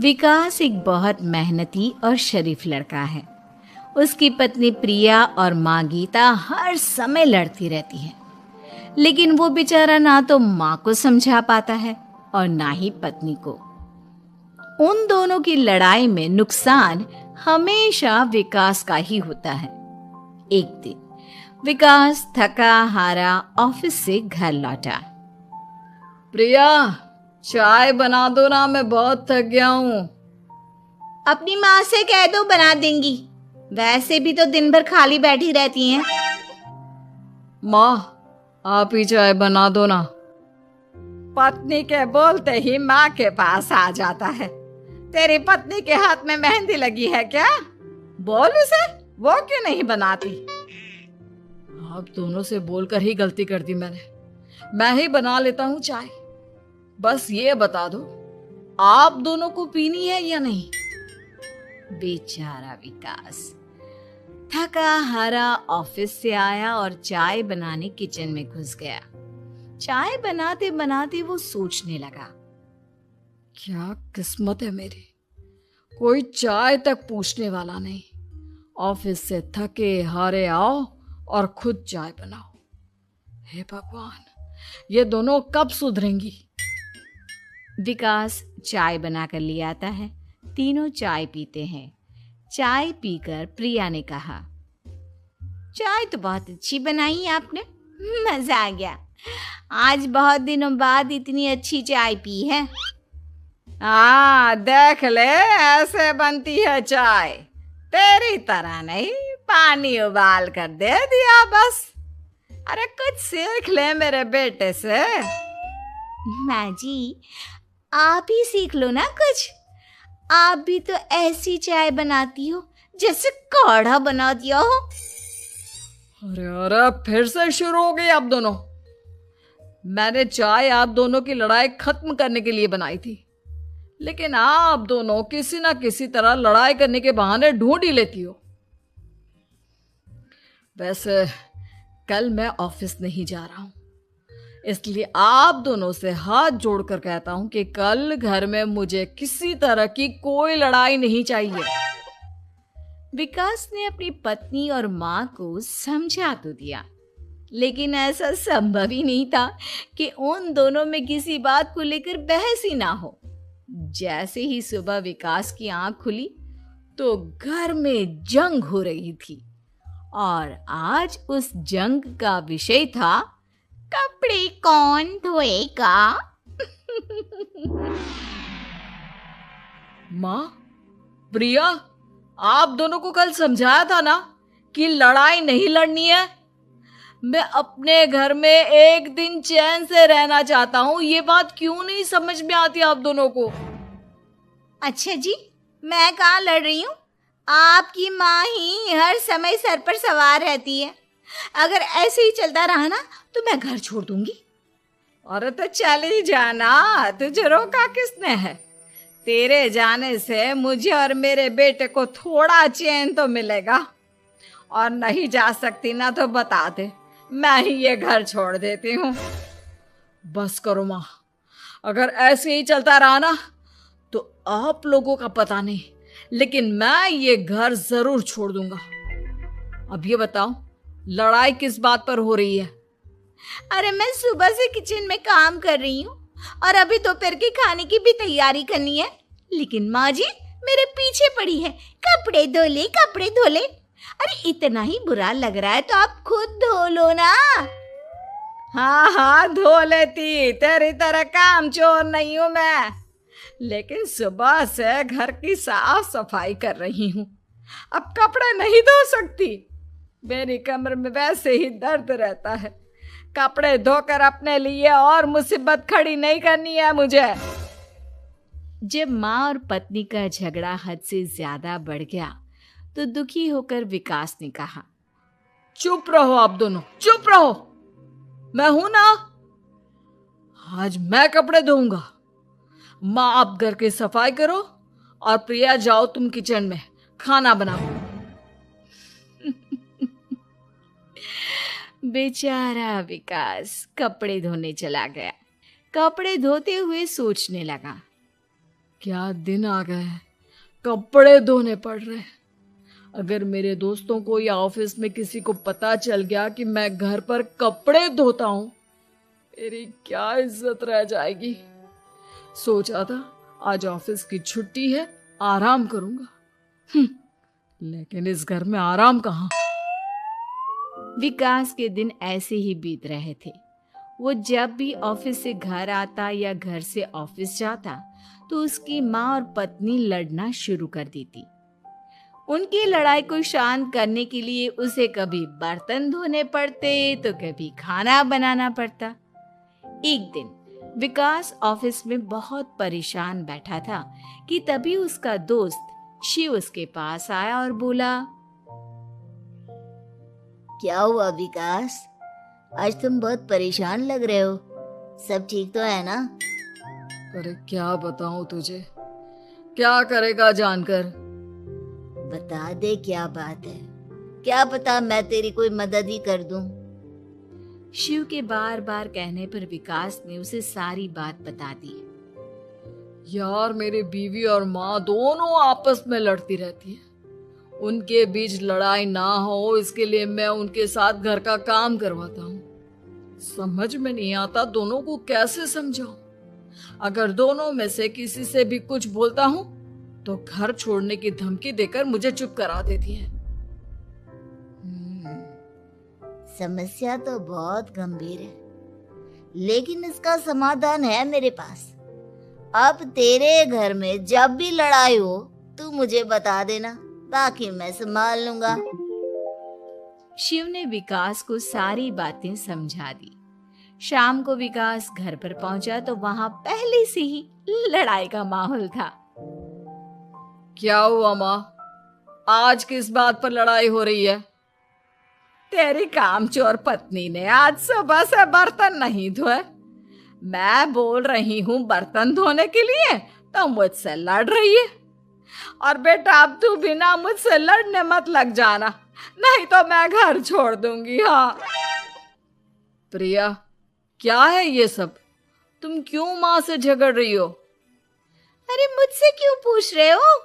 विकास एक बहुत मेहनती और शरीफ लड़का है। उसकी पत्नी प्रिया और माँ गीता हर समय लड़ती रहती है, लेकिन वो बेचारा ना तो माँ को समझा पाता है और ना ही पत्नी को। उन दोनों की लड़ाई में नुकसान हमेशा विकास का ही होता है। एक दिन विकास थका हारा ऑफिस से घर लौटा। प्रिया, चाय बना दो ना, मैं बहुत थक गया हूँ। अपनी माँ से कह दो, बना देंगी। वैसे भी तो दिन भर खाली बैठी रहती हैं। माँ, आप ही चाय बना दो ना। पत्नी के बोलते ही माँ के पास आ जाता है। तेरी पत्नी के हाथ में मेहंदी लगी है क्या? बोल उसे, वो क्यों नहीं बनाती? आप दोनों से बोलकर ही गलती कर दी मैंने। मैं ही बना लेता हूँ चाय। बस ये बता दो, आप दोनों को पीनी है या नहीं? बेचारा विकास थका हारा ऑफिस से आया और चाय बनाने किचन में घुस गया। चाय बनाते बनाते वो सोचने लगा, क्या किस्मत है मेरी, कोई चाय तक पूछने वाला नहीं। ऑफिस से थके हारे आओ और खुद चाय बनाओ। हे भगवान, ये दोनों कब सुधरेंगी? विकास चाय बनाकर ले आता है। तीनों चाय पीते हैं। चाय पीकर प्रिया ने कहा, चाय तो बहुत अच्छी बनाई है आपने, मजा आ गया। आज बहुत दिनों बाद इतनी अच्छी चाय पी है। हाँ, देख ले, ऐसे बनती है चाय। तेरी तरह नहीं, पानी उबाल कर दे दिया बस। अरे कुछ सीख ले मेरे बेटे से। माँ जी, आप ही सीख लो ना कुछ। आप भी तो ऐसी चाय बनाती हो जैसे काढ़ा बना दिया हो। अरे अरे, फिर से शुरू हो गई आप दोनों। मैंने चाय आप दोनों की लड़ाई खत्म करने के लिए बनाई थी, लेकिन आप दोनों किसी ना किसी तरह लड़ाई करने के बहाने ढूंढ ही लेती हो। वैसे कल मैं ऑफिस नहीं जा रहा हूं, इसलिए आप दोनों से हाथ जोड़कर कहता हूं कि कल घर में मुझे किसी तरह की कोई लड़ाई नहीं चाहिए। विकास ने अपनी पत्नी और माँ को समझा तो दिया, लेकिन ऐसा संभव ही नहीं था कि उन दोनों में किसी बात को लेकर बहस ही ना हो। जैसे ही सुबह विकास की आंख खुली तो घर में जंग हो रही थी, और आज उस जंग का विषय था, कपड़े कौन धोएगा। माँ, प्रिया, आप दोनों को कल समझाया था ना कि लड़ाई नहीं लड़नी है। मैं अपने घर में एक दिन चैन से रहना चाहता हूँ। ये बात क्यों नहीं समझ में आती आप दोनों को? अच्छा जी, मैं कहाँ लड़ रही हूँ? आपकी माँ ही हर समय सर पर सवार रहती है। अगर ऐसे ही चलता रहा ना तो मैं घर छोड़ दूंगी। अरे तो चली जाना, तुझे रोका किसने है? तेरे जाने से मुझे और मेरे बेटे को थोड़ा चैन तो मिलेगा। और नहीं जा सकती ना तो बता दे, मैं ही ये घर छोड़ देती हूँ। बस करो माँ, अगर ऐसे ही चलता रहा ना तो आप लोगों का पता नहीं, लेकिन मैं ये घर जरूर छोड़ दूंगा। अब ये बताओ, लड़ाई किस बात पर हो रही है? अरे मैं सुबह से किचन में काम कर रही हूँ और अभी दोपहर के खाने की भी तैयारी करनी है, लेकिन माँ जी मेरे पीछे पड़ी है, कपड़े धो ले, कपड़े धो ले। अरे इतना ही बुरा लग रहा है तो आप खुद धो लो ना। हाँ हाँ, धो लेती, तेरी तरह काम चोर नहीं हूँ मैं। लेकिन सुबह से घर की साफ सफाई कर रही हूँ, अब कपड़े नहीं धो सकती। मेरी कमर में वैसे ही दर्द रहता है। कपड़े धोकर अपने लिए और मुसीबत खड़ी नहीं करनी है मुझे। जब माँ और पत्नी का झगड़ा हद से ज्यादा बढ़ गया तो दुखी होकर विकास ने कहा, चुप रहो आप दोनों, चुप रहो। मैं हूं ना, आज मैं कपड़े धोऊंगा। माँ, आप घर की सफाई करो और प्रिया, जाओ तुम किचन में खाना बनाओ। बेचारा विकास कपड़े धोने चला गया। कपड़े धोते हुए सोचने लगा, क्या दिन आ गए हैं, कपड़े धोने पड़ रहे हैं। अगर मेरे दोस्तों को या ऑफिस में किसी को पता चल गया कि मैं घर पर कपड़े धोता हूं, मेरी क्या इज्जत रह जाएगी। सोचा था आज ऑफिस की छुट्टी है, आराम करूंगा। लेकिन इस घर में आराम कहाँ। विकास के दिन ऐसे ही बीत रहे थे। वो जब भी ऑफिस से घर आता या घर से ऑफिस जाता तो उसकी माँ और पत्नी लड़ना शुरू कर देती। उनकी लड़ाई को शांत करने के लिए उसे कभी बर्तन धोने पड़ते तो कभी खाना बनाना पड़ता। एक दिन विकास ऑफिस में बहुत परेशान बैठा था कि तभी उसका दोस्त शिव उसके पास आया और बोला, क्या हुआ विकास? आज तुम बहुत परेशान लग रहे हो। सब ठीक तो है ना? अरे क्या बताऊं तुझे, क्या करेगा जानकर। बता दे क्या बात है। क्या पता मैं तेरी कोई मदद ही कर दूं। शिव के बार बार कहने पर विकास ने उसे सारी बात बता दी। यार मेरी बीवी और माँ दोनों आपस में लड़ती रहती है। उनके बीच लड़ाई ना हो इसके लिए मैं उनके साथ घर का काम करवाता हूँ। समझ में नहीं आता दोनों को कैसे समझाऊं। अगर दोनों में से किसी से भी कुछ बोलता हूँ तो घर छोड़ने की धमकी देकर मुझे चुप करा देती है। समस्या तो बहुत गंभीर है, लेकिन इसका समाधान है मेरे पास। अब तेरे घर में जब भी लड़ाई हो तू मुझे बता देना, बाकी मैं संभाल लूंगा। शिव ने विकास को सारी बातें समझा दी। शाम को विकास घर पर पहुंचा तो वहां पहले से ही लड़ाई का माहौल था। क्या हुआ माँ, आज किस बात पर लड़ाई हो रही है? तेरी कामचोर पत्नी ने आज सुबह से बर्तन नहीं धोए। मैं बोल रही हूँ बर्तन धोने के लिए तो मुझसे लड़ रही है। और बेटा अब तू बिना मुझसे लड़ने मत लग जाना, नहीं तो मैं घर छोड़ दूंगी। हाँ प्रिया, क्या है ये सब? तुम क्यों माँ से झगड़ रही हो? अरे मुझसे क्यों पूछ रहे हो?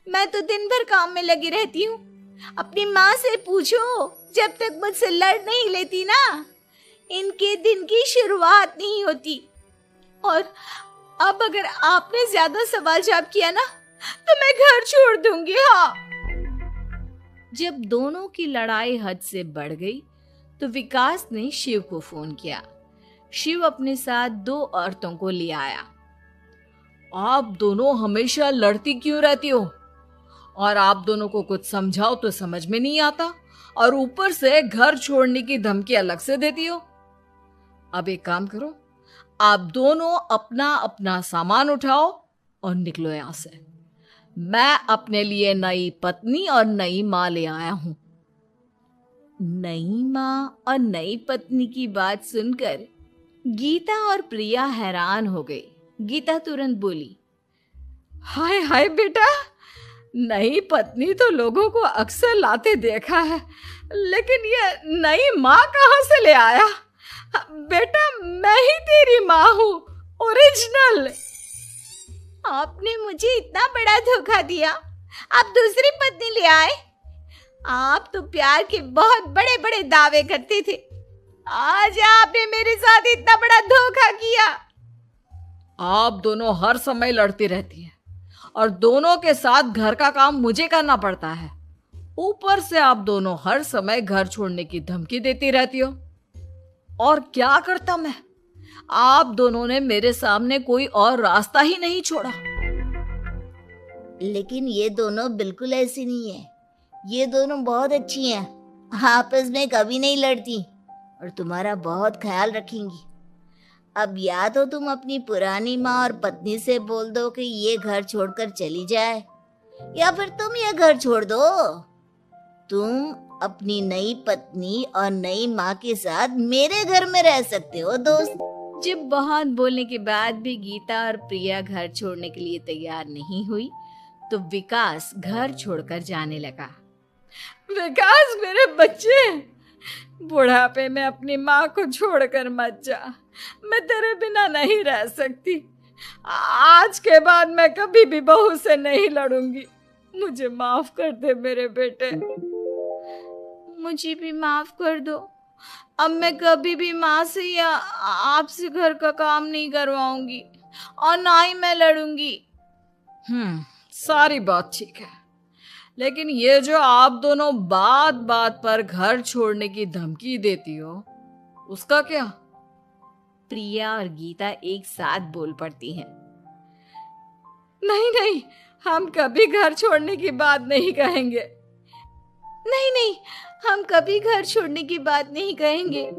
मैं तो दिन भर काम में लगी रहती हूँ। अपनी माँ से पूछो, जब तक मुझसे लड़ नहीं लेती ना इनके दिन की शुरुआत नहीं होती। और अब अगर आपने ज्यादा सवाल जवाब किया ना तो मैं घर छोड़ दूंगी। हाँ। जब दोनों की लड़ाई हद से बढ़ गई तो विकास ने शिव को फोन किया। शिव अपने साथ 2 औरतों को ले आया। आप दोनों हमेशा लड़ती क्यों रहती हो? और आप दोनों को कुछ समझाओ तो समझ में नहीं आता, और ऊपर से घर छोड़ने की धमकी अलग से देती हो। अब एक काम करो, आप दोनों अपना अपना सामान उठाओ और निकलो यहां से। मैं अपने लिए नई पत्नी और नई माँ ले आया हूं। नई माँ और नई पत्नी की बात सुनकर गीता और प्रिया हैरान हो गई। गीता तुरंत बोली, हाय हाय बेटा, नई पत्नी तो लोगों को अक्सर लाते देखा है, लेकिन ये नई माँ कहाँ से ले आया? बेटा मैं ही तेरी माँ हूँ, ओरिजिनल। आपने मुझे इतना बड़ा धोखा दिया, आप दूसरी पत्नी ले आए। आप तो प्यार के बहुत बड़े बड़े दावे करते थे, आज आपने मेरे साथ इतना बड़ा धोखा किया। आप दोनों हर समय लड़ती रहती हैं और दोनों के साथ घर का काम मुझे करना पड़ता है। ऊपर से आप दोनों हर समय घर छोड़ने की धमकी देती रहती हो। और क्या करता मैं? आप दोनों ने मेरे सामने कोई और रास्ता ही नहीं छोड़ा। लेकिन ये दोनों बिल्कुल ऐसी नहीं है। ये दोनों बहुत अच्छी हैं, आपस में कभी नहीं लड़ती और तुम्हारा बहुत ख्याल रखेंगी। अब या तो तुम अपनी पुरानी माँ और पत्नी से बोल दो कि ये घर छोड़कर चली जाए, या फिर तुम ये घर छोड़ दो। तुम अपनी नई पत्नी और नई माँ के साथ मेरे घर में रह सकते हो दोस्त। जब बहुत बोलने के बाद भी गीता और प्रिया घर छोड़ने के लिए तैयार नहीं हुई तो विकास घर छोड़कर जाने लगा। विकास मेरे बच्चे, बुढ़ापे में अपनी माँ को छोड़कर मत जा। मैं तेरे बिना नहीं रह सकती। आज के बाद मैं कभी भी बहू से नहीं लड़ूंगी। मुझे माफ कर दे मेरे बेटे। मुझे भी माफ कर दो। अब मैं कभी भी माँ से या आपसे घर का काम नहीं करवाऊंगी और ना ही मैं लड़ूंगी। सारी बात ठीक है, लेकिन ये जो आप दोनों बात बात पर घर छोड़ने की धमकी देती हो, उसका क्या? प्रिया और गीता एक साथ बोल पड़ती हैं। नहीं नहीं, हम कभी घर छोड़ने की बात नहीं कहेंगे। नहीं नहीं, हम कभी घर छोड़ने की बात नहीं कहेंगे।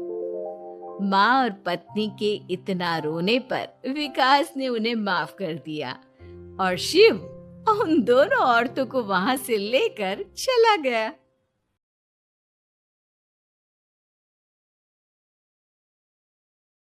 माँ और पत्नी के इतना रोने पर विकास ने उन्हें माफ कर दिया और शिव उन दोनों औरतों को वहां से लेकर चला गया।